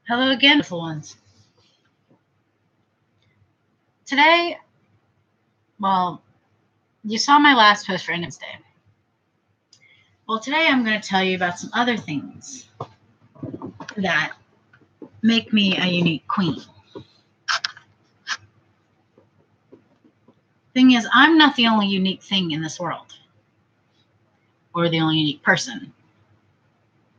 Hello again, beautiful ones. Today, well, you saw my last post for Independence Day. Well, today I'm going to tell you about some other things that make me a unique queen. Thing is, I'm not the only unique thing in this world, or the only unique person.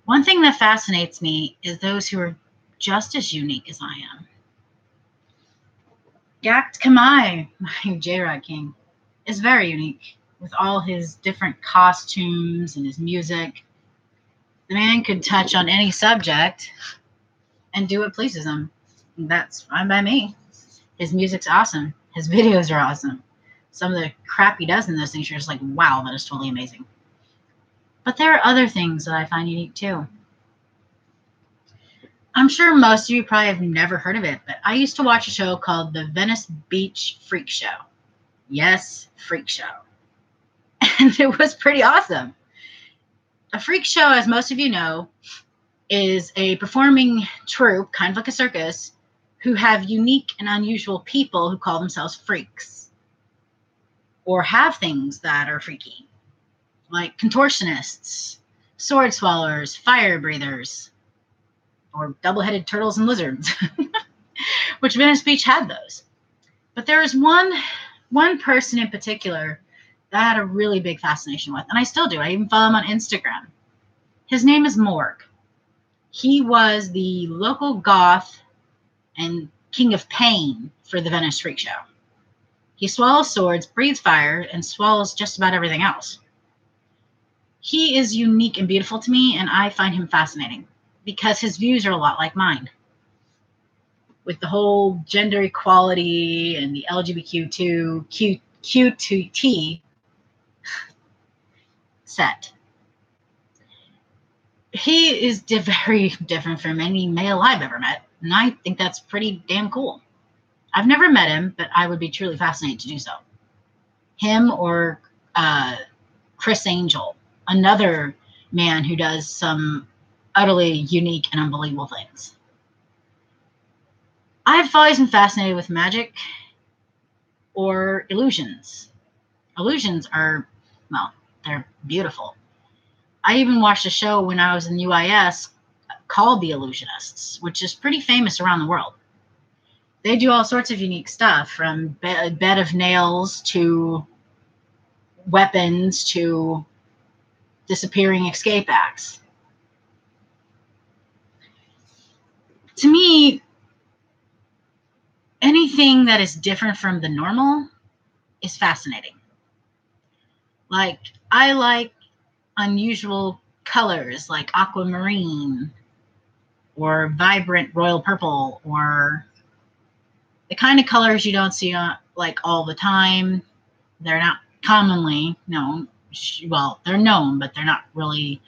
One thing that fascinates me is those who are just as unique as I am. Yacht Kamai, my J-Rod King, is very unique with all his different costumes and his music. The man could touch on any subject and do what pleases him. That's fine by me. His music's awesome. His videos are awesome. Some of the crap he does in those things, you're just like, wow, that is totally amazing. But there are other things that I find unique too. I'm sure most of you probably have never heard of it, but I used to watch a show called The Venice Beach Freak Show. Yes, Freak Show. And it was pretty awesome. A freak show, as most of you know, is a performing troupe, kind of like a circus, who have unique and unusual people who call themselves freaks or have things that are freaky, like contortionists, sword swallowers, fire breathers, or double-headed turtles and lizards, which Venice Beach had those. But there is one person in particular that I had a really big fascination with, and I still do. I even follow him on Instagram. His name is Morg. He was the local goth and king of pain for the Venice Freak Show. He swallows swords, breathes fire, and swallows just about everything else. He is unique and beautiful to me, and I find him fascinating because his views are a lot like mine. With the whole gender equality and the LGBTQ Q2T set. He is very different from any male I've ever met, and I think that's pretty damn cool. I've never met him, but I would be truly fascinated to do so. Him or Chris Angel, another man who does some utterly unique and unbelievable things. I've always been fascinated with magic or illusions. Illusions are, well, they're beautiful. I even watched a show when I was in UIS called The Illusionists, which is pretty famous around the world. They do all sorts of unique stuff, from bed of nails to weapons to disappearing escape acts. To me, anything that is different from the normal is fascinating. Like, I like unusual colors like aquamarine or vibrant royal purple, or the kind of colors you don't see like all the time. They're not commonly known. Well, they're known, but they're not really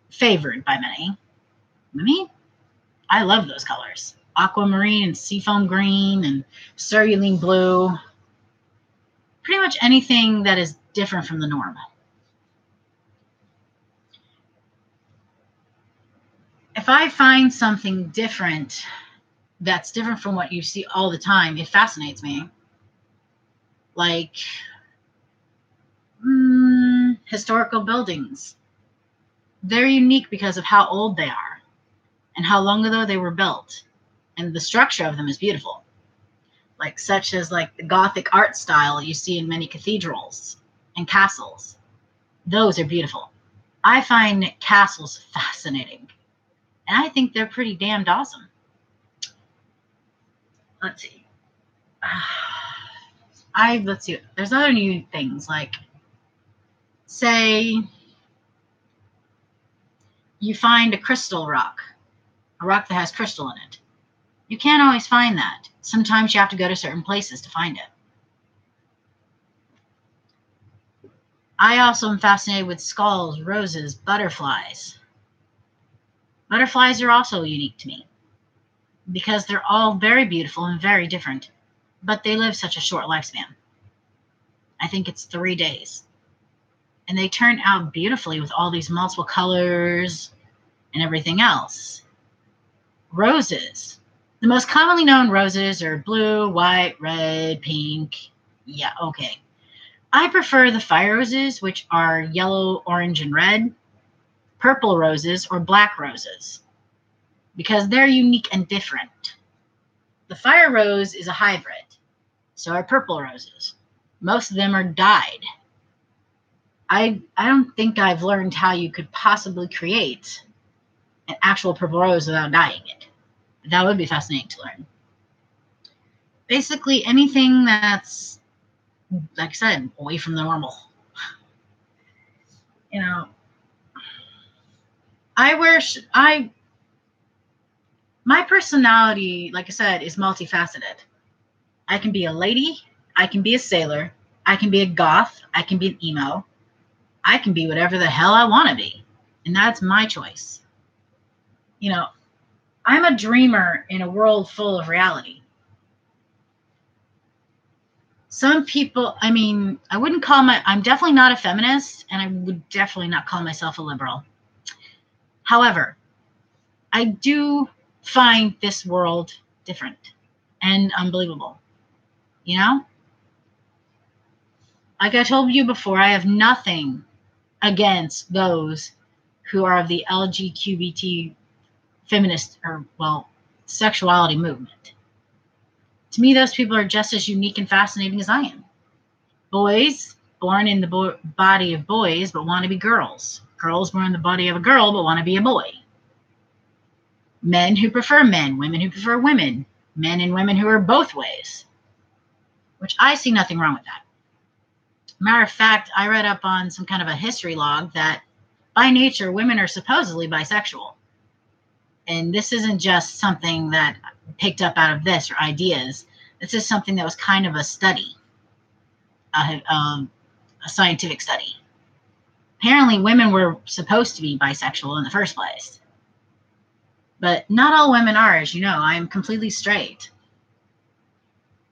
favored by many. I love those colors. Aquamarine and seafoam green and cerulean blue. Pretty much anything that is different from the norm. If I find something different that's different from what you see all the time, it fascinates me. Like historical buildings. They're unique because of how old they are and how long ago they were built. And the structure of them is beautiful. Like such as like the Gothic art style you see in many cathedrals and castles. Those are beautiful. I find castles fascinating. And I think they're pretty damned awesome. Let's see. Let's see. There's other new things, like, say you find a crystal rock, a rock that has crystal in it. You can't always find that. Sometimes you have to go to certain places to find it. I also am fascinated with skulls, roses, butterflies. Butterflies are also unique to me because they're all very beautiful and very different, but they live such a short lifespan. I think it's 3 days. And they turn out beautifully with all these multiple colors and everything else. Roses. The most commonly known roses are blue, white, red, pink. Yeah, okay. I prefer the fire roses, which are yellow, orange, and red, purple roses, or black roses, because they're unique and different. The fire rose is a hybrid, so are purple roses. Most of them are dyed. I don't think I've learned how you could possibly create an actual purple rose without dyeing it. That would be fascinating to learn. Basically, anything that's, like I said, away from the normal. You know, my personality, like I said, is multifaceted. I can be a lady, I can be a sailor, I can be a goth, I can be an emo, I can be whatever the hell I want to be. And that's my choice. You know, I'm a dreamer in a world full of reality. Some people, I mean, I'm definitely not a feminist, and I would definitely not call myself a liberal. However, I do find this world different and unbelievable. You know? Like I told you before, I have nothing against those who are of the LGBT feminist sexuality movement. To me, those people are just as unique and fascinating as I am. Boys born in the body of boys but want to be girls. Girls born in the body of a girl but want to be a boy. Men who prefer men, women who prefer women, men and women who are both ways, which I see nothing wrong with that. Matter of fact, I read up on some kind of a history log that by nature, women are supposedly bisexual. And this isn't just something that I picked up out of this or ideas. This is something that was kind of a study, a scientific study. Apparently, women were supposed to be bisexual in the first place. But not all women are, as you know. I am completely straight.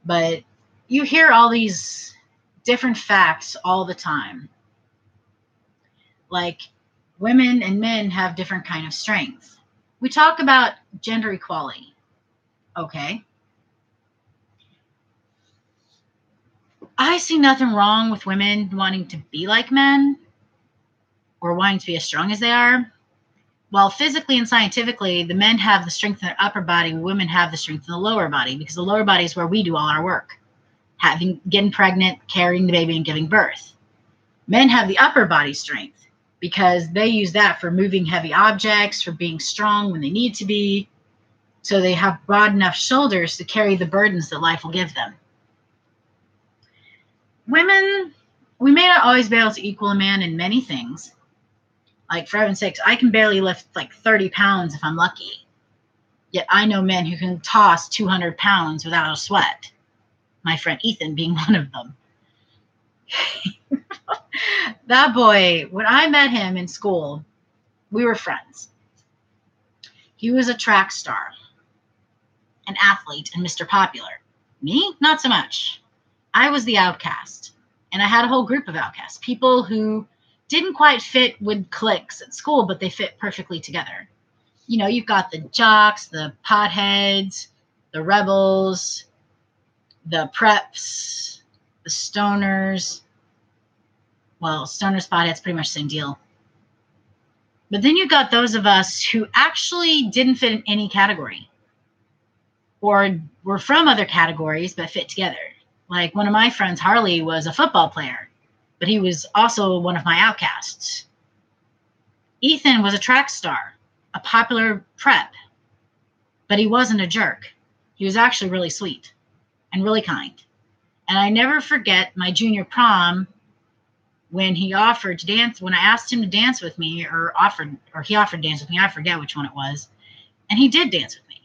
But you hear all these different facts all the time. Like, women and men have different kind of strengths. We talk about gender equality. Okay. I see nothing wrong with women wanting to be like men or wanting to be as strong as they are. While physically and scientifically, the men have the strength in their upper body, women have the strength in the lower body, because the lower body is where we do all our work. Getting pregnant, carrying the baby, and giving birth. Men have the upper body strength because they use that for moving heavy objects, for being strong when they need to be. So they have broad enough shoulders to carry the burdens that life will give them. Women, we may not always be able to equal a man in many things. Like, for heaven's sakes, I can barely lift like 30 pounds if I'm lucky. Yet I know men who can toss 200 pounds without a sweat. My friend Ethan being one of them. That boy, when I met him in school, we were friends. He was a track star, an athlete, and Mr. Popular. Me, not so much. I was the outcast, and I had a whole group of outcasts, people who didn't quite fit with cliques at school, but they fit perfectly together. You know, you've got the jocks, the potheads, the rebels, the preps, the stoners. Well, stoners, potheads, pretty much the same deal. But then you've got those of us who actually didn't fit in any category or were from other categories but fit together. Like one of my friends, Harley, was a football player, but he was also one of my outcasts. Ethan was a track star, a popular prep, but he wasn't a jerk. He was actually really sweet and really kind. And I never forget my junior prom when he offered to dance, when I asked him to dance with me, or he offered to dance with me. I forget which one it was. And he did dance with me.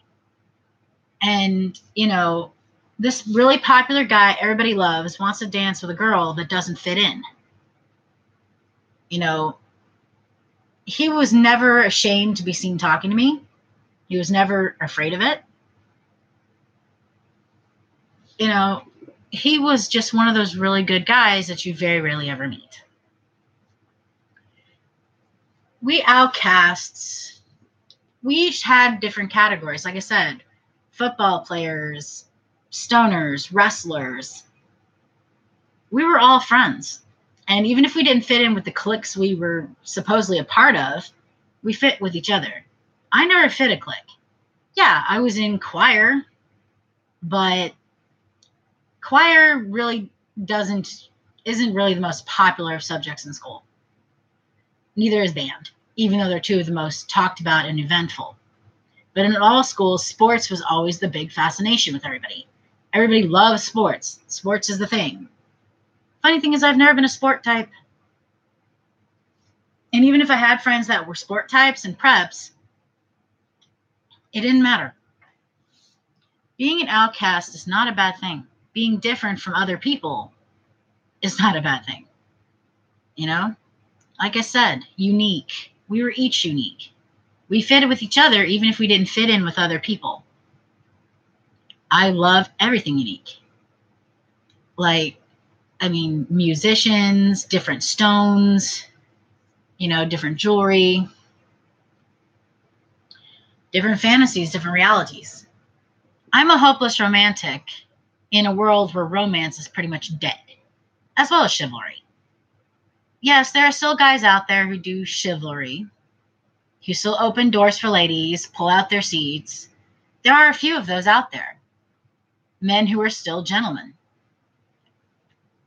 And, you know, this really popular guy everybody loves wants to dance with a girl that doesn't fit in. You know, he was never ashamed to be seen talking to me. He was never afraid of it. You know, he was just one of those really good guys that you very rarely ever meet. We outcasts, We each had different categories. Like I said, football players, stoners, wrestlers. We were all friends. And even if we didn't fit in with the cliques we were supposedly a part of, we fit with each other. I never fit a clique. Yeah, I was in choir, but choir really isn't really the most popular of subjects in school. Neither is band, even though they're two of the most talked about and eventful. But in all schools, sports was always the big fascination with everybody. Everybody loves sports. Sports is the thing. Funny thing is, I've never been a sport type. And even if I had friends that were sport types and preps, it didn't matter. Being an outcast is not a bad thing. Being different from other people is not a bad thing. You know? Like I said, unique. We were each unique. We fitted with each other even if we didn't fit in with other people. I love everything unique. Like, I mean, musicians, different stones, different jewelry, different fantasies, different realities. I'm a hopeless romantic in a world where romance is pretty much dead, as well as chivalry. Yes, there are still guys out there who do chivalry, who still open doors for ladies, pull out their seats. There are a few of those out there. Men who are still gentlemen.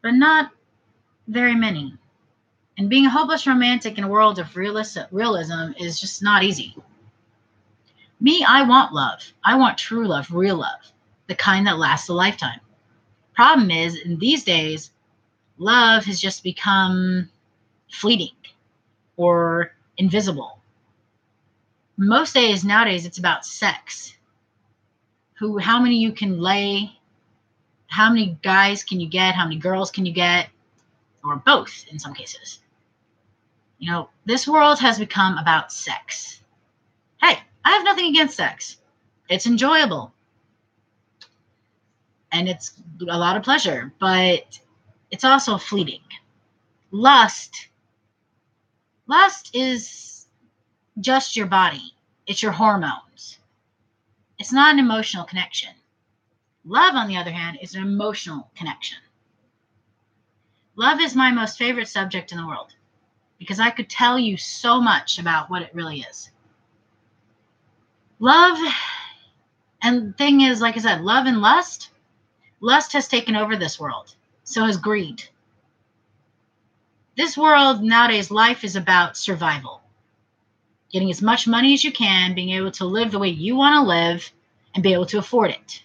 But not very many. And being a hopeless romantic in a world of realism is just not easy. Me, I want love. I want true love, real love, the kind that lasts a lifetime. Problem is, in these days, love has just become fleeting or invisible. Most days nowadays, it's about sex. How many you can lay, how many guys can you get, how many girls can you get, or both in some cases. This world has become about sex. Hey, I have nothing against sex. It's enjoyable. And it's a lot of pleasure, but it's also fleeting. Lust is just your body. It's your hormones. It's not an emotional connection. Love, on the other hand, is an emotional connection. Love is my most favorite subject in the world because I could tell you so much about what it really is. Love, and the thing is, like I said, love and lust has taken over this world. So has greed. This world nowadays, life is about survival. Getting as much money as you can, being able to live the way you want to live, and be able to afford it.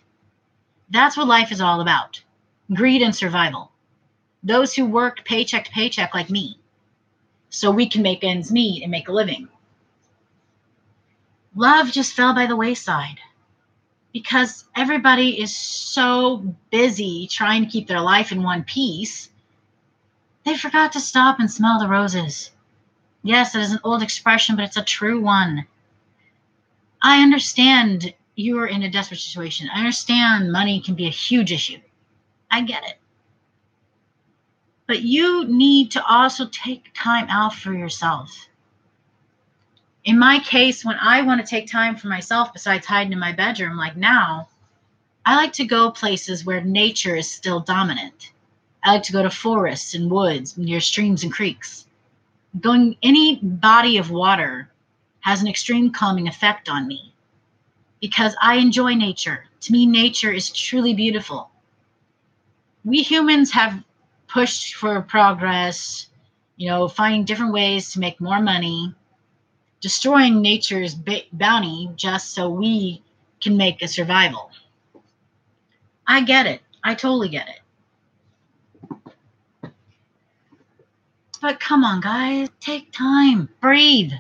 That's what life is all about. Greed and survival. Those who work paycheck to paycheck like me, so we can make ends meet and make a living. Love just fell by the wayside because everybody is so busy trying to keep their life in one piece, they forgot to stop and smell the roses. Yes, it is an old expression, but it's a true one. I understand you are in a desperate situation. I understand money can be a huge issue. I get it. But you need to also take time out for yourself. In my case, when I want to take time for myself besides hiding in my bedroom like now, I like to go places where nature is still dominant. I like to go to forests and woods near streams and creeks. Going any body of water has an extreme calming effect on me because I enjoy nature. To me, nature is truly beautiful. We humans have pushed for progress, finding different ways to make more money, destroying nature's bounty just so we can make a survival. I get it. I totally get it. But come on, guys, take time, breathe.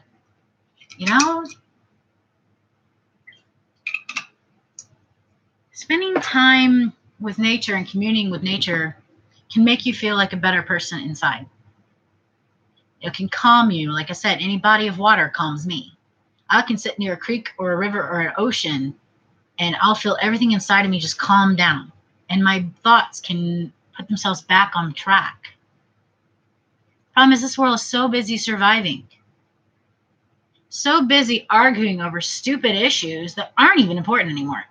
Spending time with nature and communing with nature can make you feel like a better person inside. It can calm you. Like I said, any body of water calms me. I can sit near a creek or a river or an ocean and I'll feel everything inside of me just calm down. And my thoughts can put themselves back on track. Problem is, this world is so busy surviving. So busy arguing over stupid issues that aren't even important anymore.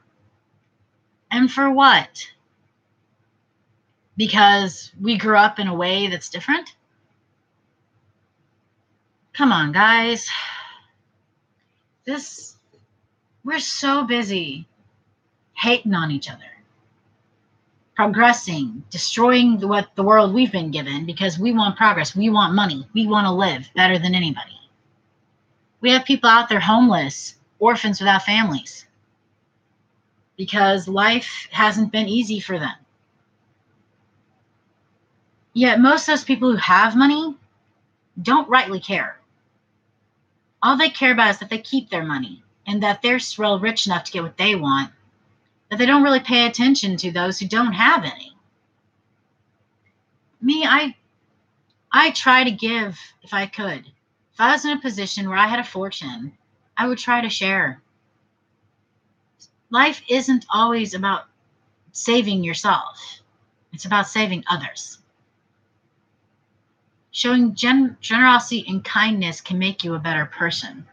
And for what? Because we grew up in a way that's different? Come on, guys. We're so busy hating on each other, progressing, destroying the world we've been given because we want progress, we want money, we want to live better than anybody. We have people out there homeless, orphans without families, because life hasn't been easy for them. Yet most of those people who have money don't rightly care. All they care about is that they keep their money and that they're well rich enough to get what they want, but they don't really pay attention to those who don't have any. Me, I try to give if I could. If I was in a position where I had a fortune, I would try to share. Life isn't always about saving yourself. It's about saving others. Showing generosity and kindness can make you a better person.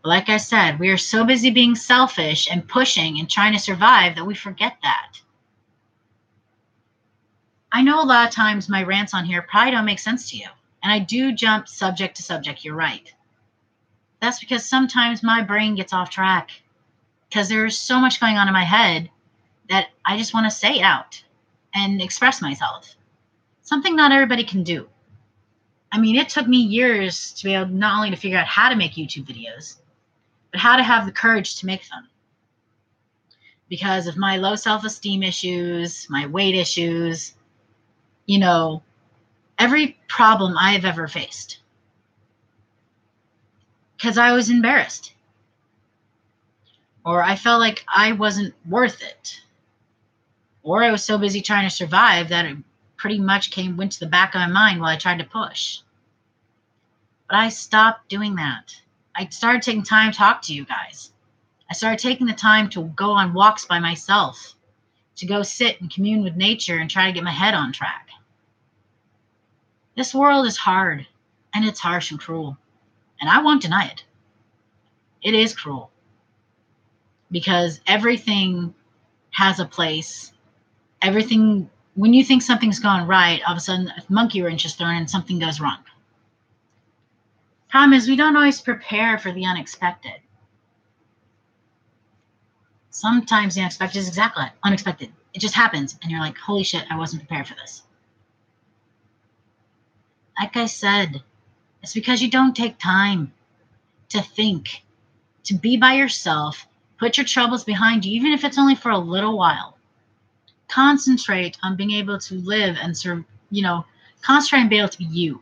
Like I said, we are so busy being selfish and pushing and trying to survive that we forget that. I know a lot of times my rants on here probably don't make sense to you, and I do jump subject to subject, you're right. That's because sometimes my brain gets off track because there's so much going on in my head that I just want to say it out and express myself. Something not everybody can do. I mean, it took me years to be able not only to figure out how to make YouTube videos, but how to have the courage to make them. Because of my low self-esteem issues, my weight issues, every problem I have ever faced. Because I was embarrassed. Or I felt like I wasn't worth it. Or I was so busy trying to survive that it pretty much went to the back of my mind while I tried to push. But I stopped doing that. I started taking time to talk to you guys. I started taking the time to go on walks by myself, to go sit and commune with nature and try to get my head on track. This world is hard, and it's harsh and cruel, and I won't deny it. It is cruel, because everything has a place. Everything, when you think something's gone right, all of a sudden a monkey wrench is thrown and something goes wrong. Problem is, we don't always prepare for the unexpected. Sometimes the unexpected is exactly unexpected. It just happens, and you're like, holy shit, I wasn't prepared for this. Like I said, it's because you don't take time to think, to be by yourself, put your troubles behind you, even if it's only for a little while. Concentrate on being able to live and concentrate on being able to be you,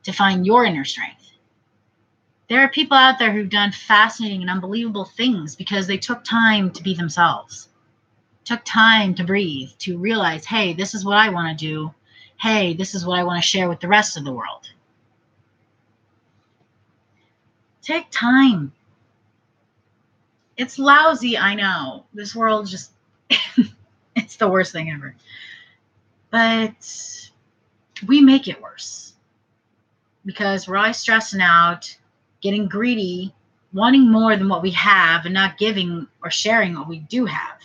to find your inner strength. There are people out there who've done fascinating and unbelievable things because they took time to be themselves, took time to breathe, to realize, hey, this is what I want to do. Hey, this is what I want to share with the rest of the world. Take time. It's lousy, I know. This world just, it's the worst thing ever. But we make it worse because we're always stressing out, getting greedy, wanting more than what we have, and not giving or sharing what we do have.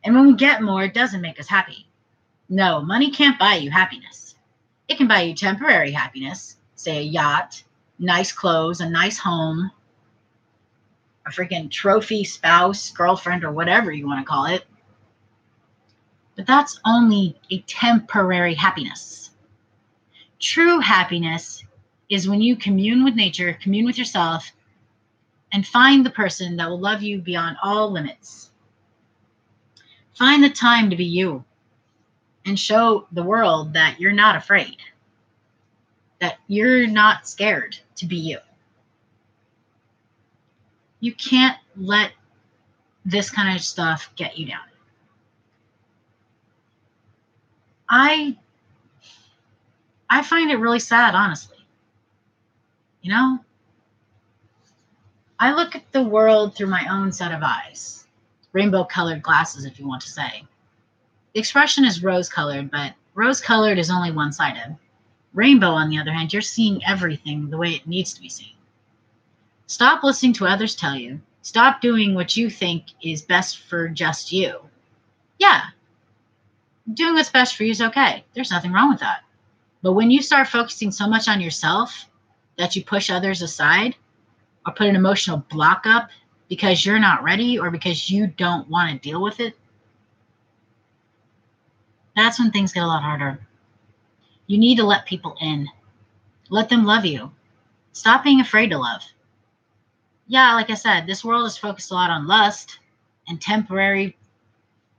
And when we get more, it doesn't make us happy. No, money can't buy you happiness. It can buy you temporary happiness, say a yacht, nice clothes, a nice home, a freaking trophy spouse, girlfriend, or whatever you want to call it. But that's only a temporary happiness. True happiness is when you commune with nature, commune with yourself, and find the person that will love you beyond all limits. Find the time to be you and show the world that you're not afraid, that you're not scared to be you. You can't let this kind of stuff get you down. I find it really sad, honestly. I look at the world through my own set of eyes. Rainbow-colored glasses, if you want to say. The expression is rose-colored, but rose-colored is only one-sided. Rainbow, on the other hand, you're seeing everything the way it needs to be seen. Stop listening to what others tell you. Stop doing what you think is best for just you. Yeah, doing what's best for you is okay. There's nothing wrong with that. But when you start focusing so much on yourself that you push others aside or put an emotional block up because you're not ready or because you don't want to deal with it, that's when things get a lot harder. You need to let people in. Let them love you. Stop being afraid to love. Yeah, like I said, this world is focused a lot on lust and temporary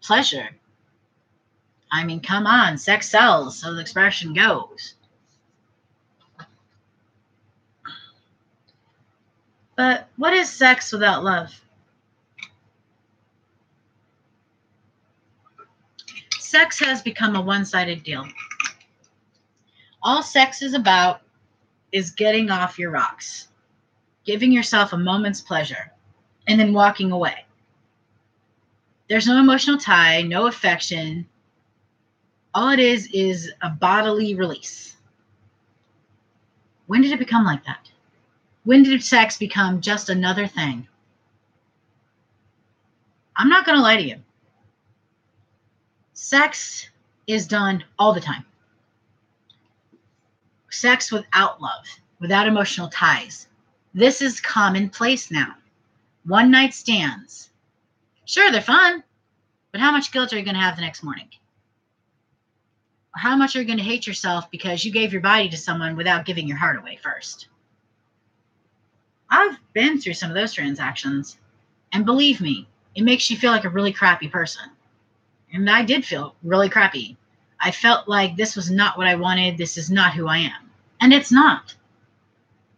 pleasure. I mean, come on, sex sells, so the expression goes. But what is sex without love? Sex has become a one-sided deal. All sex is about is getting off your rocks, giving yourself a moment's pleasure, and then walking away. There's no emotional tie, no affection. All it is a bodily release. When did it become like that? When did sex become just another thing? I'm not going to lie to you. Sex is done all the time. Sex without love, without emotional ties. This is commonplace now. One night stands. Sure, they're fun, but how much guilt are you going to have the next morning? Or how much are you going to hate yourself because you gave your body to someone without giving your heart away first? I've been through some of those transactions, and believe me, it makes you feel like a really crappy person. And I did feel really crappy. I felt like this was not what I wanted. This is not who I am. And it's not.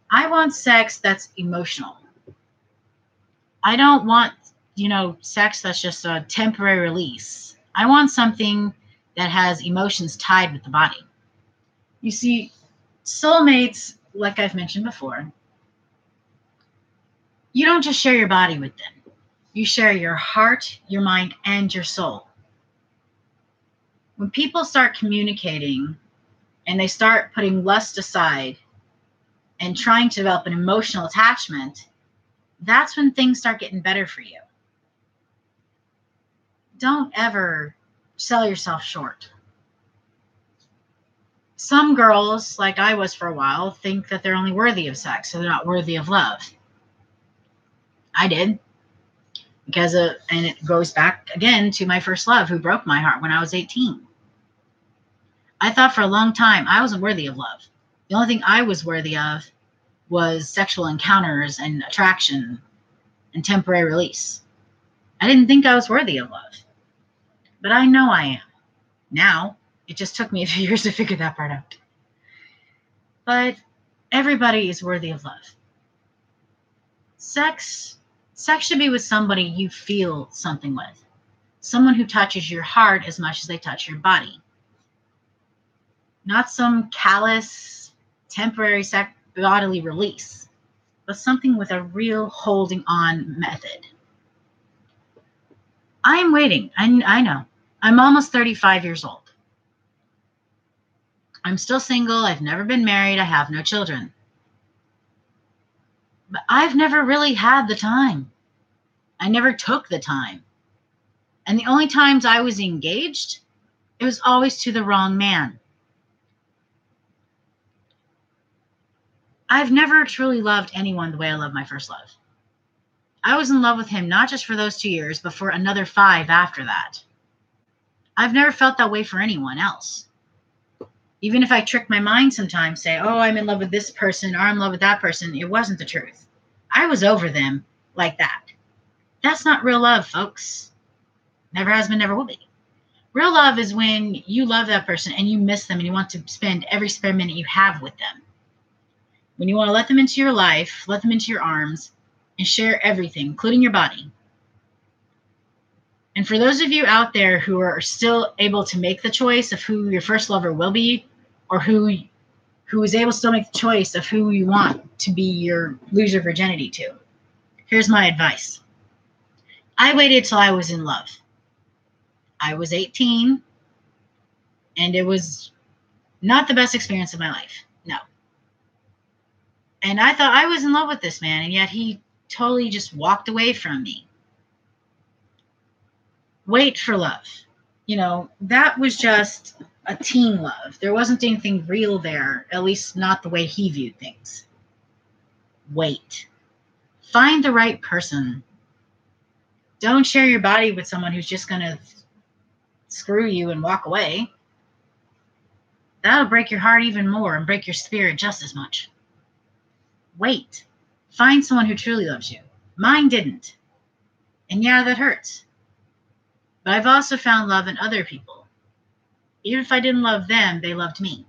I want sex that's emotional. I don't want, sex that's just a temporary release. I want something that has emotions tied with the body. You see, soulmates, like I've mentioned before, you don't just share your body with them. You share your heart, your mind, and your soul. When people start communicating and they start putting lust aside and trying to develop an emotional attachment, that's when things start getting better for you. Don't ever sell yourself short. Some girls, like I was for a while, think that they're only worthy of sex, so they're not worthy of love. I did. And it goes back again to my first love, who broke my heart when I was 18. I thought for a long time I wasn't worthy of love. The only thing I was worthy of was sexual encounters and attraction and temporary release. I didn't think I was worthy of love. But I know I am. Now, it just took me a few years to figure that part out. But everybody is worthy of love. Sex should be with somebody you feel something with. Someone who touches your heart as much as they touch your body. Not some callous, temporary bodily release, but something with a real holding on method. I'm waiting. I know. I'm almost 35 years old. I'm still single. I've never been married. I have no children. But I've never really had the time. I never took the time. And the only times I was engaged, it was always to the wrong man. I've never truly loved anyone the way I loved my first love. I was in love with him not just for those 2 years, but for another 5 after that. I've never felt that way for anyone else. Even if I trick my mind sometimes, say, oh, I'm in love with this person or I'm in love with that person, it wasn't the truth. I was over them like that. That's not real love, folks. Never has been, never will be. Real love is when you love that person and you miss them and you want to spend every spare minute you have with them. When you want to let them into your life, let them into your arms, and share everything, including your body. And for those of you out there who are still able to make the choice of who your first lover will be, or who is able to still make the choice of who you want to be your lose your virginity to, here's my advice. I waited till I was in love. I was 18, and it was not the best experience of my life. No. And I thought I was in love with this man, and yet he totally just walked away from me. Wait for love. That was just a teen love. There wasn't anything real there, at least not the way he viewed things. Wait. Find the right person. Don't share your body with someone who's just going to screw you and walk away. That'll break your heart even more and break your spirit just as much. Wait. Find someone who truly loves you. Mine didn't. And yeah, that hurts. But I've also found love in other people. Even if I didn't love them, they loved me.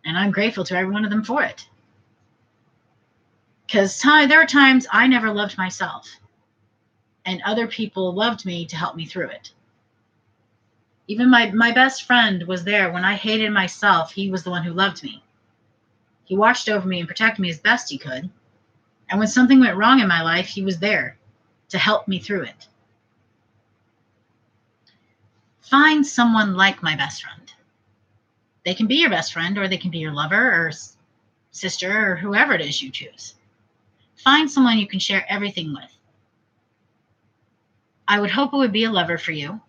And I'm grateful to every one of them for it. Because there were times I never loved myself. And other people loved me to help me through it. Even my best friend was there when I hated myself. He was the one who loved me. He watched over me and protected me as best he could. And when something went wrong in my life, he was there to help me through it. Find someone like my best friend. They can be your best friend, or they can be your lover or sister or whoever it is you choose. Find someone you can share everything with. I would hope it would be a lover for you,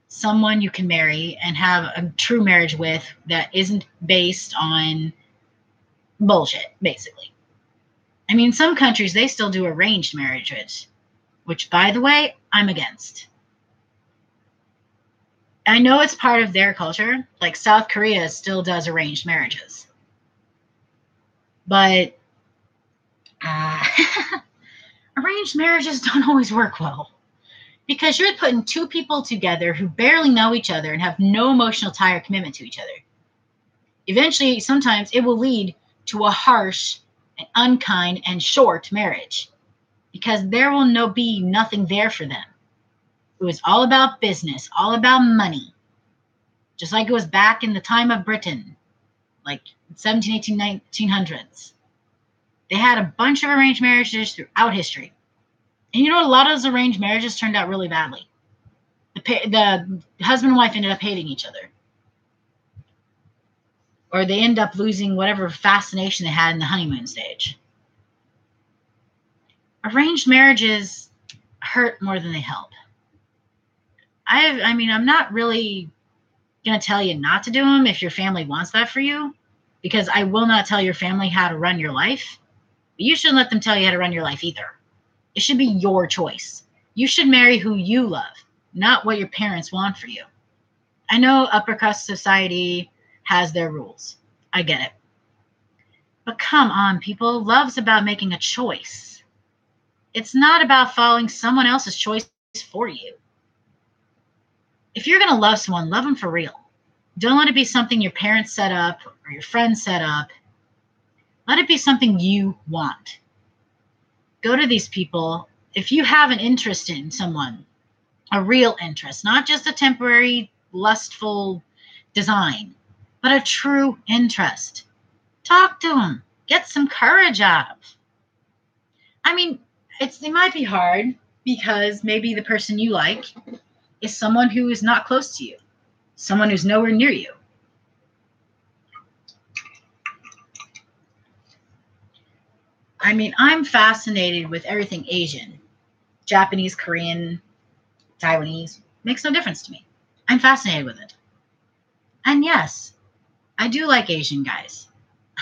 someone you can marry and have a true marriage with that isn't based on bullshit, basically. I mean, some countries, they still do arranged marriages, which, by the way, I'm against. I know it's part of their culture. Like South Korea still does arranged marriages. But arranged marriages don't always work well. Because you're putting two people together who barely know each other and have no emotional tie or commitment to each other. Eventually, sometimes it will lead to a harsh and unkind and short marriage. Because there will be nothing there for them. It was all about business, all about money. Just like it was back in the time of Britain, like 17, 18, 1900s. They had a bunch of arranged marriages throughout history. And a lot of those arranged marriages turned out really badly. The husband and wife ended up hating each other. Or they end up losing whatever fascination they had in the honeymoon stage. Arranged marriages hurt more than they help. I'm not really going to tell you not to do them if your family wants that for you, because I will not tell your family how to run your life. But you shouldn't let them tell you how to run your life either. It should be your choice. You should marry who you love, not what your parents want for you. I know upper crust society has their rules. I get it. But come on, people. Love's about making a choice. It's not about following someone else's choice for you. If you're going to love someone, love them for real. Don't let it be something your parents set up or your friends set up. Let it be something you want. Go to these people. If you have an interest in someone, a real interest, not just a temporary, lustful design, but a true interest, talk to them. Get some courage out of. It might be hard because maybe the person you like is someone who is not close to you, someone who's nowhere near you. I'm fascinated with everything Asian. Japanese, Korean, Taiwanese. Makes no difference to me. I'm fascinated with it. And yes, I do like Asian guys.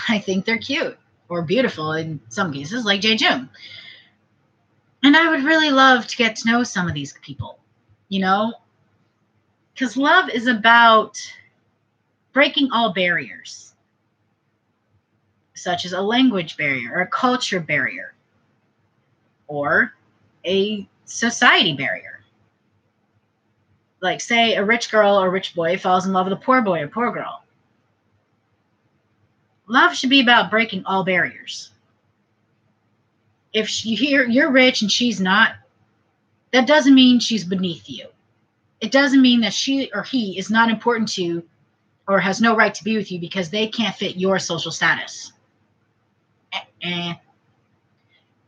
I think they're cute or beautiful in some cases, like Jae-Jung. And I would really love to get to know some of these people, because love is about breaking all barriers, such as a language barrier or a culture barrier or a society barrier. Like, say, a rich girl or rich boy falls in love with a poor boy or poor girl. Love should be about breaking all barriers. If you're rich and she's not, that doesn't mean she's beneath you. It doesn't mean that she or he is not important to you or has no right to be with you because they can't fit your social status.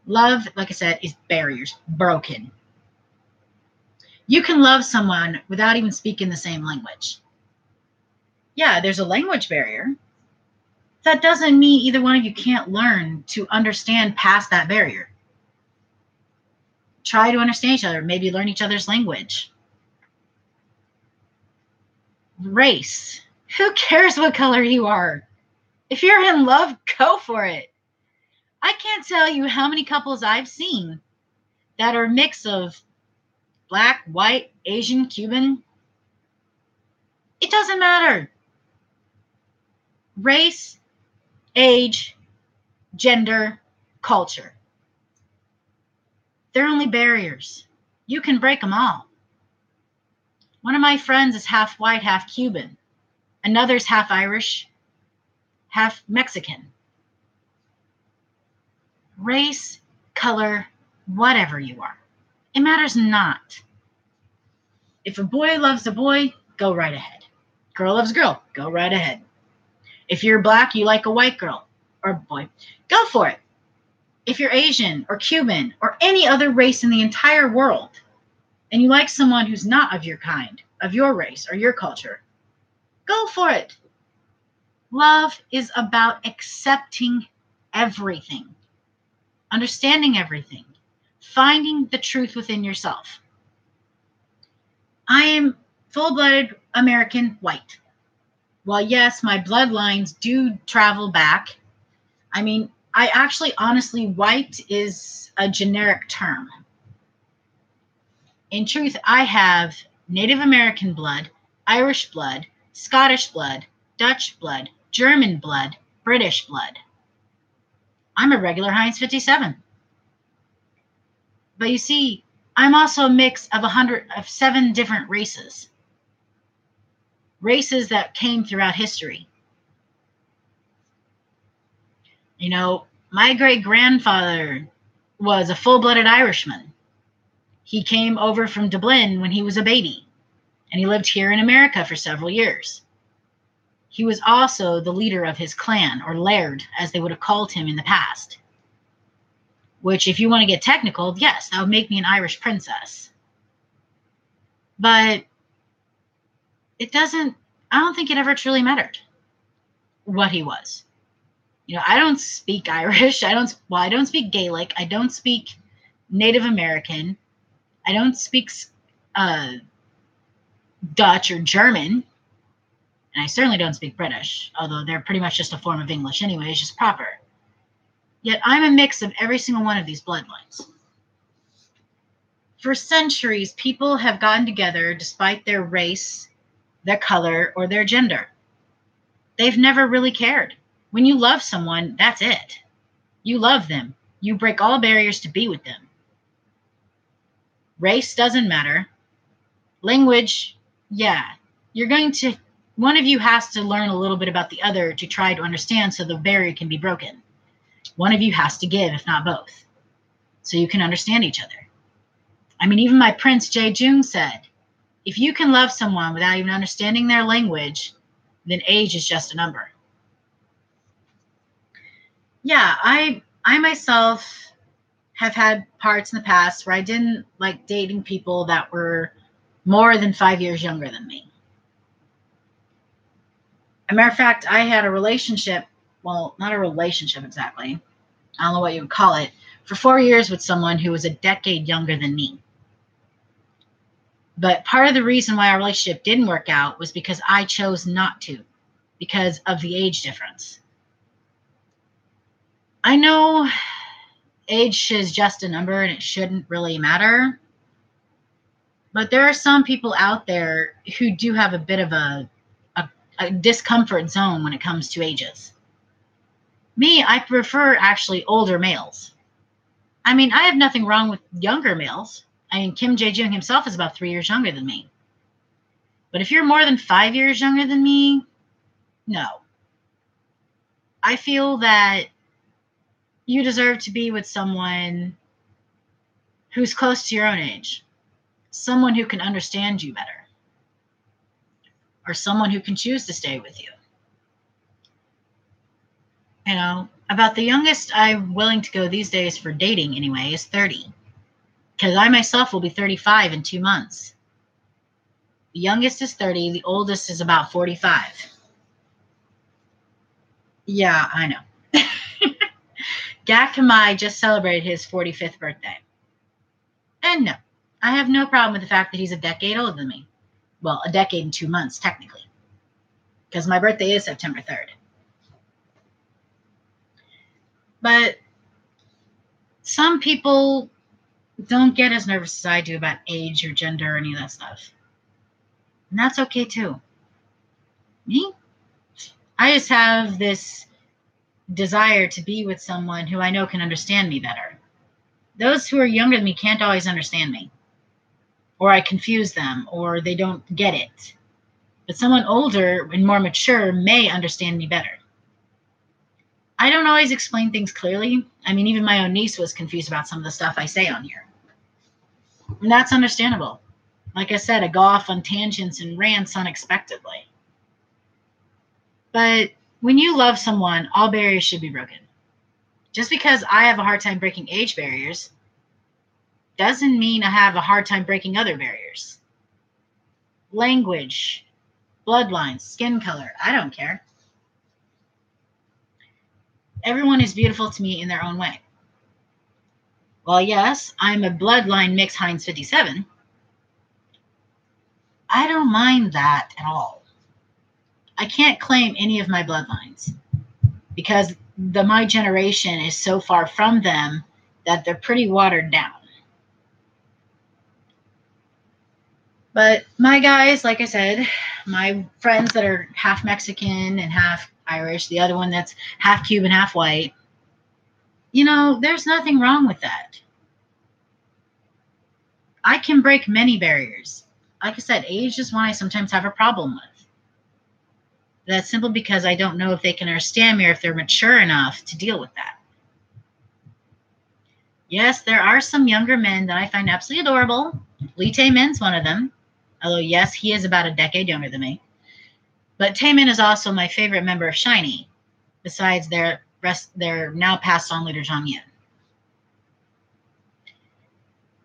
Love, like I said, is barriers broken. You can love someone without even speaking the same language. Yeah, there's a language barrier, That doesn't mean either one of you can't learn to understand past that barrier. Try to understand each other, maybe learn each other's language. Race. Who cares what color you are? If you're in love, go for it. I can't tell you how many couples I've seen that are a mix of black, white, Asian, Cuban. It doesn't matter. Race, age, gender, culture. They're only barriers. You can break them all. One of my friends is half white, half Cuban. Another's half Irish, half Mexican. Race, color, whatever you are. It matters not. If a boy loves a boy, go right ahead. Girl loves a girl, go right ahead. If you're black, you like a white girl or boy, go for it. If you're Asian or Cuban or any other race in the entire world, and you like someone who's not of your kind, of your race or your culture, go for it. Love is about accepting everything, understanding everything, finding the truth within yourself. I am full-blooded American white. Well, yes, my bloodlines do travel back. I mean, I actually, honestly, white is a generic term. In truth, I have Native American blood, Irish blood, Scottish blood, Dutch blood, German blood, British blood. I'm a regular Heinz 57. But you see, I'm also a mix of 7 different races. Races that came throughout history. You know, my great-grandfather was a full-blooded Irishman. He came over from Dublin when he was a baby, and he lived here in America for several years. He was also the leader of his clan, or laird, as they would have called him in the past. Which, if you want to get technical, yes, that would make me an Irish princess. But I don't think it ever truly mattered what he was. You know, I don't speak Irish. I don't speak Gaelic. I don't speak Native American. I don't speak Dutch or German. And I certainly don't speak British, although they're pretty much just a form of English anyway, it's just proper. Yet I'm a mix of every single one of these bloodlines. For centuries, people have gotten together despite their race, their color, or their gender. They've never really cared. When you love someone, that's it. You love them. You break all barriers to be with them. Race doesn't matter. Language, yeah. One of you has to learn a little bit about the other to try to understand so the barrier can be broken. One of you has to give, if not both, so you can understand each other. I mean, even my Prince Jae Jung said, if you can love someone without even understanding their language, then age is just a number. Yeah, I myself have had parts in the past where I didn't like dating people that were more than 5 years younger than me. As a matter of fact, I had a relationship, well, not a relationship exactly, I don't know what you would call it, for 4 years with someone who was a decade younger than me. But part of the reason why our relationship didn't work out was because I chose not to, because of the age difference. I know age is just a number and it shouldn't really matter, but there are some people out there who do have a bit of a discomfort zone when it comes to ages. Me, I prefer actually older males. I mean, I have nothing wrong with younger males. I mean, Kim Jae-jung himself is about 3 years younger than me. But if you're more than 5 years younger than me, no. I feel that you deserve to be with someone who's close to your own age. Someone who can understand you better. Or someone who can choose to stay with you. You know, about the youngest I'm willing to go these days for dating anyway is 30. Because I myself will be 35 in 2 months. The youngest is 30, the oldest is about 45. Yeah, I know. Gak Kamai just celebrated his 45th birthday. And no, I have no problem with the fact that he's a decade older than me. Well, a decade and 2 months, technically. Because my birthday is September 3rd. But some people don't get as nervous as I do about age or gender or any of that stuff. And that's okay too. Me? I just have this desire to be with someone who I know can understand me better. Those who are younger than me can't always understand me. Or I confuse them, or they don't get it. But someone older and more mature may understand me better. I don't always explain things clearly. I mean, even my own niece was confused about some of the stuff I say on here. And that's understandable. Like I said, I go off on tangents and rants unexpectedly. But when you love someone, all barriers should be broken. Just because I have a hard time breaking age barriers doesn't mean I have a hard time breaking other barriers. Language, bloodlines, skin color, I don't care. Everyone is beautiful to me in their own way. Well, yes, I'm a bloodline mix Heinz 57. I don't mind that at all. I can't claim any of my bloodlines because my generation is so far from them that they're pretty watered down. But my guys, like I said, my friends that are half Mexican and half Irish, the other one that's half Cuban, half white, there's nothing wrong with that. I can break many barriers. Like I said, age is one I sometimes have a problem with. That's simply because I don't know if they can understand me or if they're mature enough to deal with that. Yes, there are some younger men that I find absolutely adorable. Lee Tae-min's one of them. Although, yes, he is about a decade younger than me. But Taemin is also my favorite member of SHINee, besides their now passed on leader Jong Yin.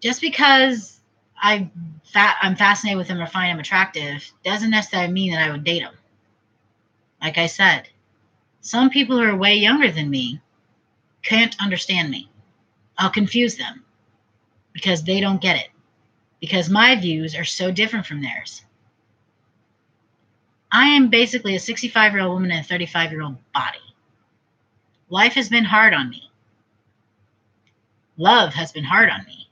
Just because I'm fascinated with him or find him attractive doesn't necessarily mean that I would date him. Like I said, some people who are way younger than me can't understand me. I'll confuse them because they don't get it. Because my views are so different from theirs. I am basically a 65-year-old woman in a 35-year-old body. Life has been hard on me. Love has been hard on me.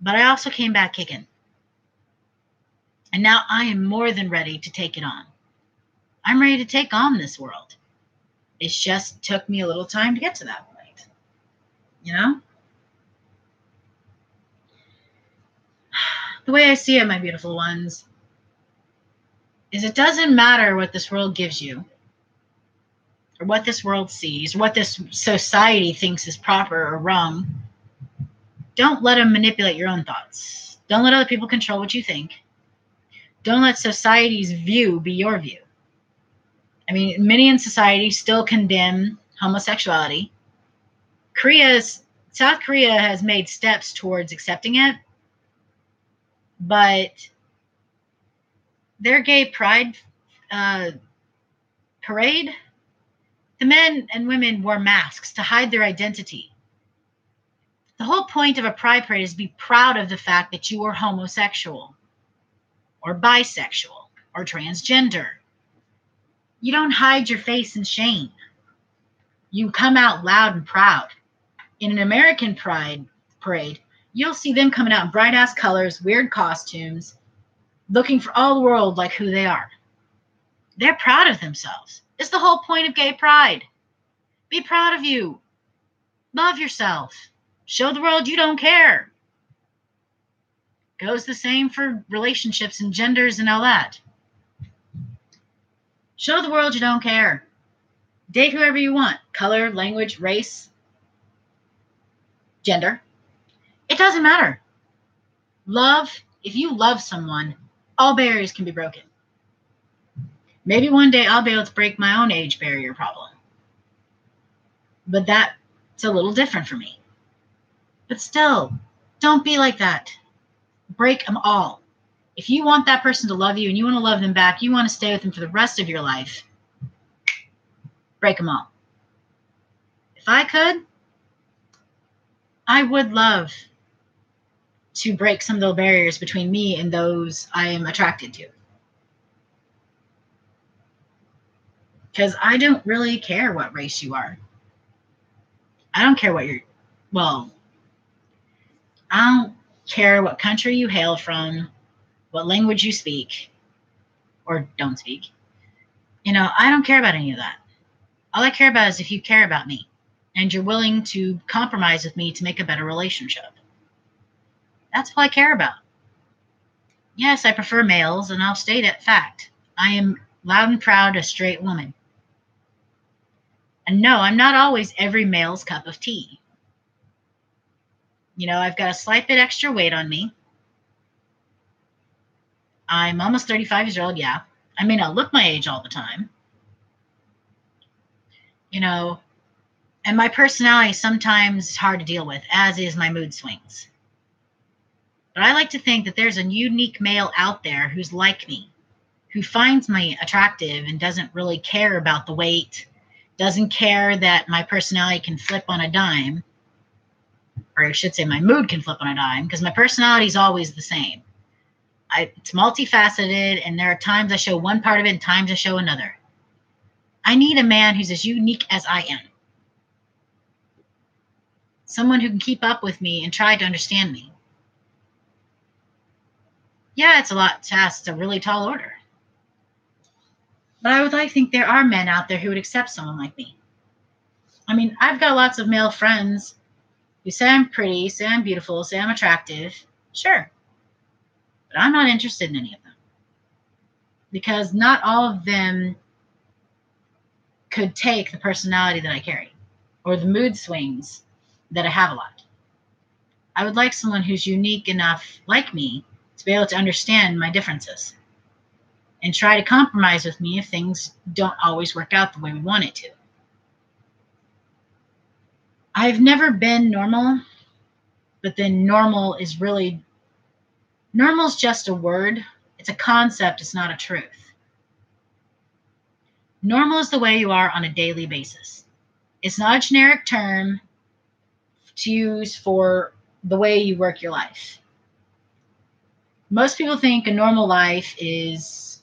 But I also came back kicking. And now I am more than ready to take it on. I'm ready to take on this world. It just took me a little time to get to that point. The way I see it, my beautiful ones, is it doesn't matter what this world gives you, or what this world sees, or what this society thinks is proper or wrong. Don't let them manipulate your own thoughts. Don't let other people control what you think. Don't let society's view be your view. I mean, many in society still condemn homosexuality. South Korea has made steps towards accepting it, but their gay pride parade, the men and women wore masks to hide their identity. The whole point of a pride parade is to be proud of the fact that you are homosexual or bisexual or transgender. You don't hide your face in shame. You come out loud and proud. In an American pride parade, you'll see them coming out in bright-ass colors, weird costumes, looking for all the world like who they are. They're proud of themselves. It's the whole point of gay pride. Be proud of you. Love yourself. Show the world you don't care. Goes the same for relationships and genders and all that. Show the world you don't care. Date whoever you want. Color, language, race, gender. It doesn't matter. Love, if you love someone, all barriers can be broken. Maybe one day I'll be able to break my own age barrier problem. But that's a little different for me. But still, don't be like that. Break them all. If you want that person to love you and you want to love them back, you want to stay with them for the rest of your life, break them all. If I could, I would love to break some of the barriers between me and those I am attracted to. Because I don't really care what race you are. I don't care what well, I don't care what country you hail from, what language you speak or don't speak. I don't care about any of that. All I care about is if you care about me and you're willing to compromise with me to make a better relationship. That's all I care about. Yes, I prefer males, and I'll state it fact. I am loud and proud a straight woman. And no, I'm not always every male's cup of tea. I've got a slight bit extra weight on me. I'm almost 35 years old, yeah. I may not look my age all the time. And my personality sometimes is hard to deal with, as is my mood swings. But I like to think that there's a unique male out there who's like me, who finds me attractive and doesn't really care about the weight, doesn't care that my personality can flip on a dime, or I should say my mood can flip on a dime, because my personality is always the same. It's multifaceted, and there are times I show one part of it and times I show another. I need a man who's as unique as I am. Someone who can keep up with me and try to understand me. Yeah, it's a lot to ask. It's a really tall order. But I would like to think there are men out there who would accept someone like me. I mean, I've got lots of male friends who say I'm pretty, say I'm beautiful, say I'm attractive. Sure. But I'm not interested in any of them. Because not all of them could take the personality that I carry or the mood swings that I have a lot. I would like someone who's unique enough, like me, to be able to understand my differences and try to compromise with me if things don't always work out the way we want it to. I've never been normal, but then normal's just a word. It's a concept, it's not a truth. Normal is the way you are on a daily basis. It's not a generic term to use for the way you work your life. Most people think a normal life is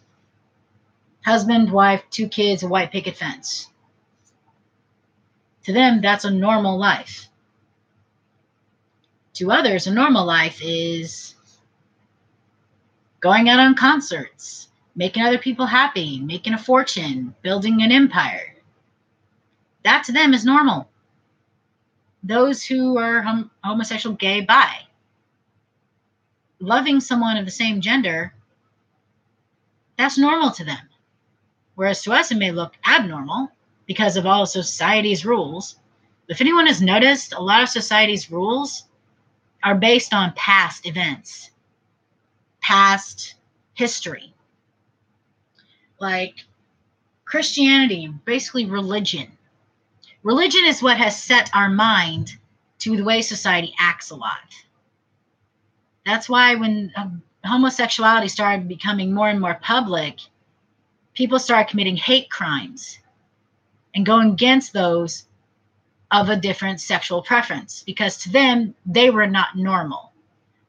husband, wife, 2 kids, a white picket fence. To them, that's a normal life. To others, a normal life is going out on concerts, making other people happy, making a fortune, building an empire. That to them is normal. Those who are homosexual, gay, bi, loving someone of the same gender, that's normal to them. Whereas to us, it may look abnormal because of all of society's rules. If anyone has noticed, a lot of society's rules are based on past events, past history. Like Christianity, basically religion. Religion is what has set our mind to the way society acts a lot. That's why when homosexuality started becoming more and more public, people started committing hate crimes and going against those of a different sexual preference, because to them, they were not normal.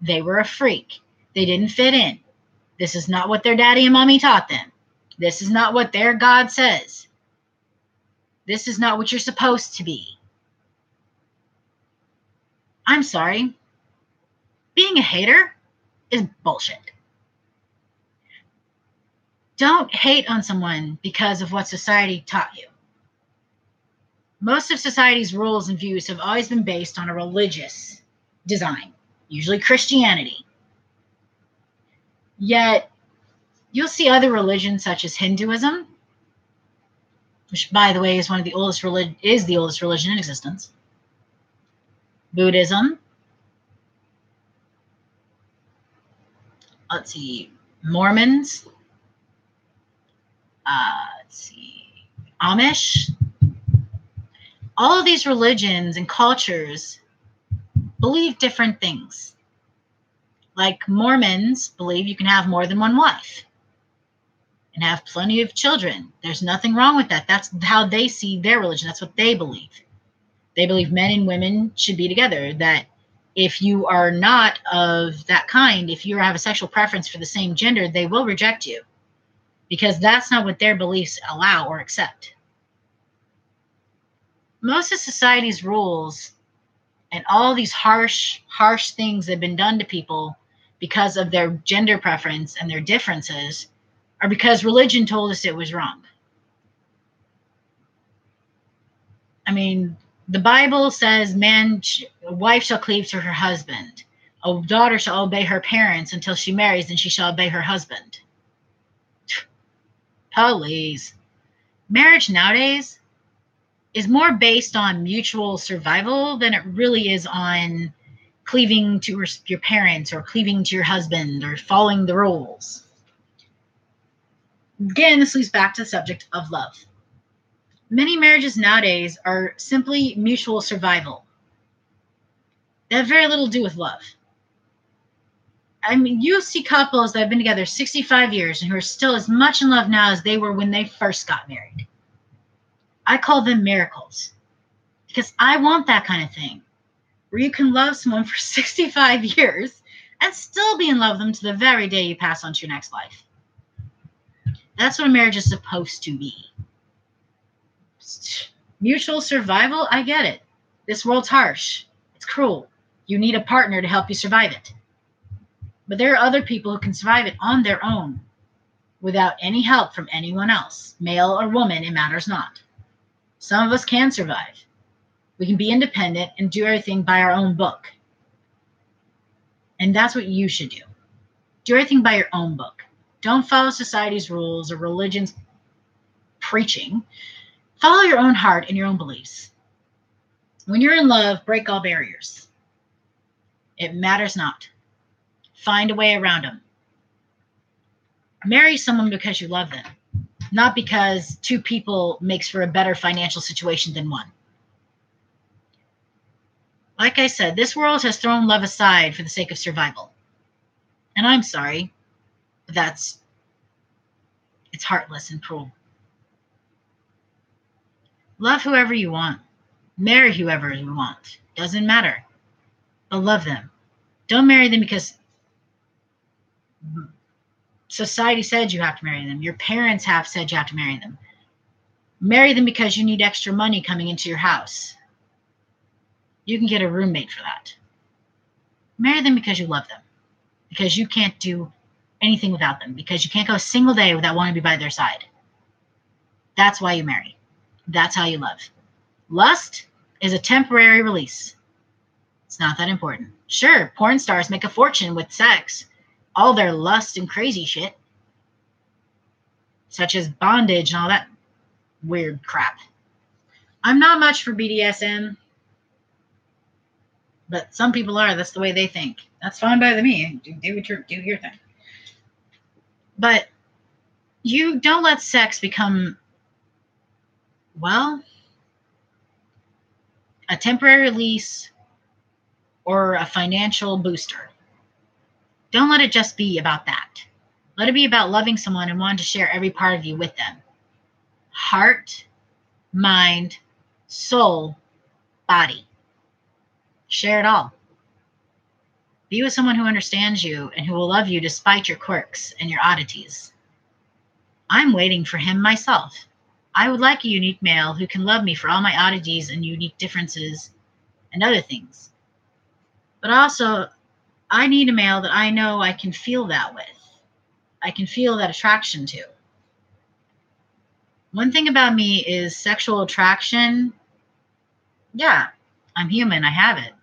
They were a freak. They didn't fit in. This is not what their daddy and mommy taught them. This is not what their God says. This is not what you're supposed to be. I'm sorry. Being a hater is bullshit. Don't hate on someone because of what society taught you. Most of society's rules and views have always been based on a religious design, usually Christianity. Yet, you'll see other religions such as Hinduism, which, by the way, is the oldest religion in existence. Buddhism. Let's see, Mormons. Amish. All of these religions and cultures believe different things. Like Mormons believe you can have more than one wife. and have plenty of children. There's nothing wrong with that. That's how they see their religion. That's what they believe. They believe men and women should be together, that if you are not of that kind, if you have a sexual preference for the same gender, they will reject you because that's not what their beliefs allow or accept. Most of society's rules and all these harsh things that have been done to people because of their gender preference and their differences are because religion told us it was wrong. I mean, the Bible says a wife shall cleave to her husband. A daughter shall obey her parents until she marries, and she shall obey her husband. Please. Marriage nowadays is more based on mutual survival than it really is on cleaving to your parents or cleaving to your husband or following the rules. Again, this leads back to the subject of love. Many marriages nowadays are simply mutual survival. They have very little to do with love. I mean, you see couples that have been together 65 years and who are still as much in love now as they were when they first got married. I call them miracles because I want that kind of thing where you can love someone for 65 years and still be in love with them to the very day you pass on to your next life. That's what a marriage is supposed to be. Mutual survival, I get it. This world's harsh. It's cruel. You need a partner to help you survive it. But there are other people who can survive it on their own without any help from anyone else, male or woman, it matters not. Some of us can survive. We can be independent and do everything by our own book. And that's what you should do. Do everything by your own book. Don't follow society's rules or religion's preaching. Follow your own heart and your own beliefs. When you're in love, break all barriers. It matters not. Find a way around them. Marry someone because you love them, not because two people makes for a better financial situation than one. Like I said, this world has thrown love aside for the sake of survival. And I'm sorry, but it's heartless and cruel. Love whoever you want. Marry whoever you want. Doesn't matter. But love them. Don't marry them because society said you have to marry them. Your parents have said you have to marry them. Marry them because you need extra money coming into your house. You can get a roommate for that. Marry them because you love them. Because you can't do anything without them. Because you can't go a single day without wanting to be by their side. That's why you marry. That's how you love. Lust is a temporary release. It's not that important. Sure, porn stars make a fortune with sex. All their lust and crazy shit. Such as bondage and all that weird crap. I'm not much for BDSM. But some people are. That's the way they think. That's fine by me. Do your thing. But you don't let sex become, well, a temporary release or a financial booster. Don't let it just be about that. Let it be about loving someone and wanting to share every part of you with them. Heart, mind, soul, body. Share it all. Be with someone who understands you and who will love you despite your quirks and your oddities. I'm waiting for him myself. I would like a unique male who can love me for all my oddities and unique differences and other things. But also, I need a male that I know I can feel that with. I can feel that attraction to. One thing about me is sexual attraction. Yeah, I'm human. I have it.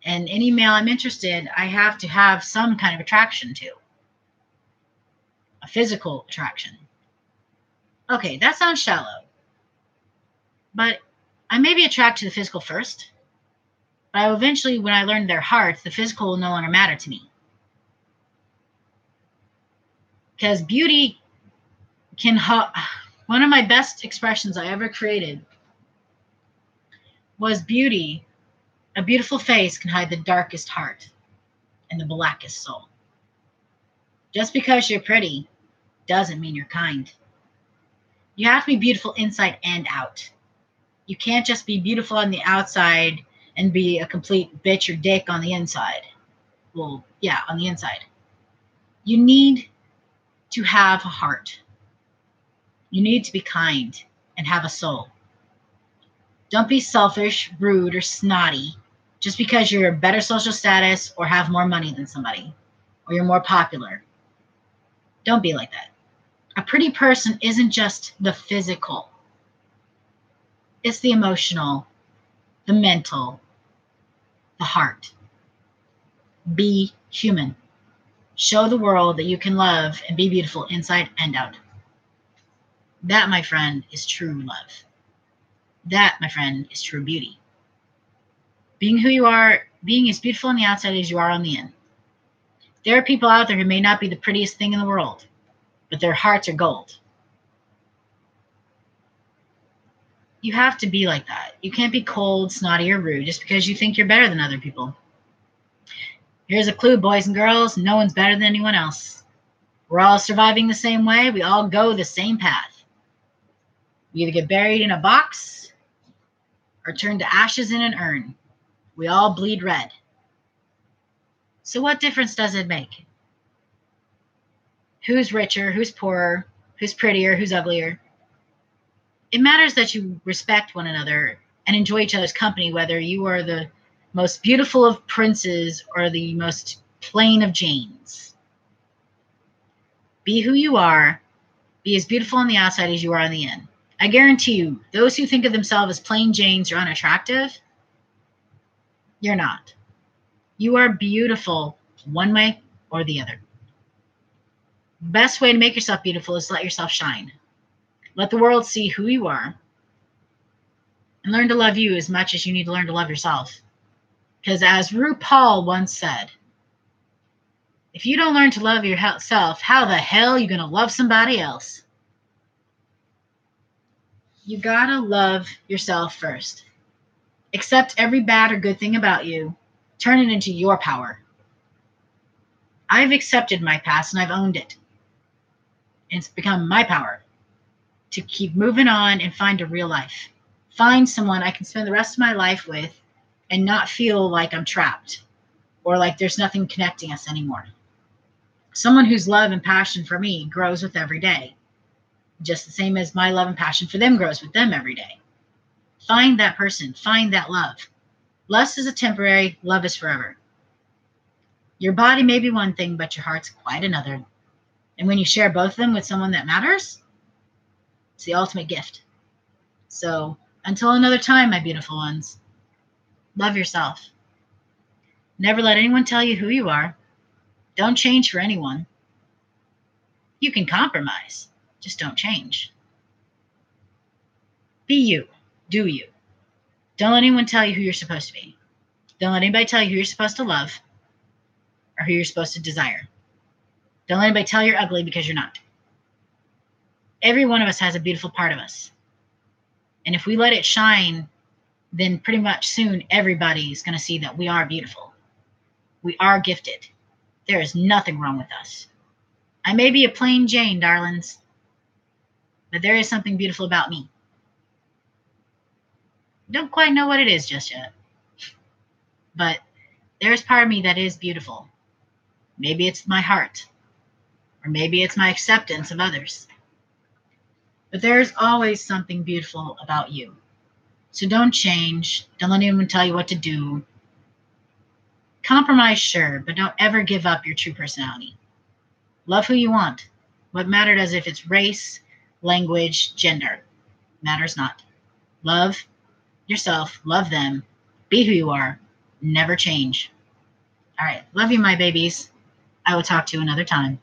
And any male I'm interested, I have to have some kind of attraction to. A physical attraction. Okay, that sounds shallow. But I may be attracted to the physical first. But eventually, when I learn their hearts, the physical will no longer matter to me. Because beauty can... One of my best expressions I ever created was beauty. A beautiful face can hide the darkest heart and the blackest soul. Just because you're pretty doesn't mean you're kind. You have to be beautiful inside and out. You can't just be beautiful on the outside and be a complete bitch or dick on the inside. Well, yeah, on the inside. You need to have a heart. You need to be kind and have a soul. Don't be selfish, rude, or snotty just because you're a better social status or have more money than somebody or you're more popular. Don't be like that. A pretty person isn't just the physical, it's the emotional, the mental, the heart. Be human. Show the world that you can love and be beautiful inside and out. That, my friend, is true love. That, my friend, is true beauty. Being who you are, being as beautiful on the outside as you are on the in. There are people out there who may not be the prettiest thing in the world, but their hearts are gold. You have to be like that. You can't be cold, snotty, or rude just because you think you're better than other people. Here's a clue, boys and girls. No one's better than anyone else. We're all surviving the same way. We all go the same path. We either get buried in a box or turn to ashes in an urn. We all bleed red. So what difference does it make? Who's richer, who's poorer, who's prettier, who's uglier? It matters that you respect one another and enjoy each other's company, whether you are the most beautiful of princes or the most plain of Janes. Be who you are. Be as beautiful on the outside as you are on the in. I guarantee you, those who think of themselves as plain Janes or unattractive, you're not. You are beautiful one way or the other. The best way to make yourself beautiful is to let yourself shine. Let the world see who you are and learn to love you as much as you need to learn to love yourself. Because as RuPaul once said, if you don't learn to love yourself, how the hell are you going to love somebody else? You gotta love yourself first. Accept every bad or good thing about you. Turn it into your power. I've accepted my past and I've owned it. And it's become my power to keep moving on and find a real life. Find someone I can spend the rest of my life with and not feel like I'm trapped or like there's nothing connecting us anymore. Someone whose love and passion for me grows with every day, just the same as my love and passion for them grows with them every day. Find that person. Find that love. Lust is a temporary, love is forever. Your body may be one thing, but your heart's quite another. And when you share both of them with someone that matters, it's the ultimate gift. So, until another time, my beautiful ones, love yourself. Never let anyone tell you who you are. Don't change for anyone. You can compromise, just don't change. Be you. Do you. Don't let anyone tell you who you're supposed to be. Don't let anybody tell you who you're supposed to love or who you're supposed to desire. Don't let anybody tell you're ugly because you're not. Every one of us has a beautiful part of us. And if we let it shine, then pretty much soon everybody's going to see that we are beautiful. We are gifted. There is nothing wrong with us. I may be a plain Jane, darlings, but there is something beautiful about me. Don't quite know what it is just yet. But there's part of me that is beautiful. Maybe it's my heart, or maybe it's my acceptance of others. But there's always something beautiful about you. So don't change. Don't let anyone tell you what to do. Compromise, sure, but don't ever give up your true personality. Love who you want. What matters is if it's race, language, gender. Matters not. Love yourself. Love them. Be who you are. Never change. All right. Love you, my babies. I will talk to you another time.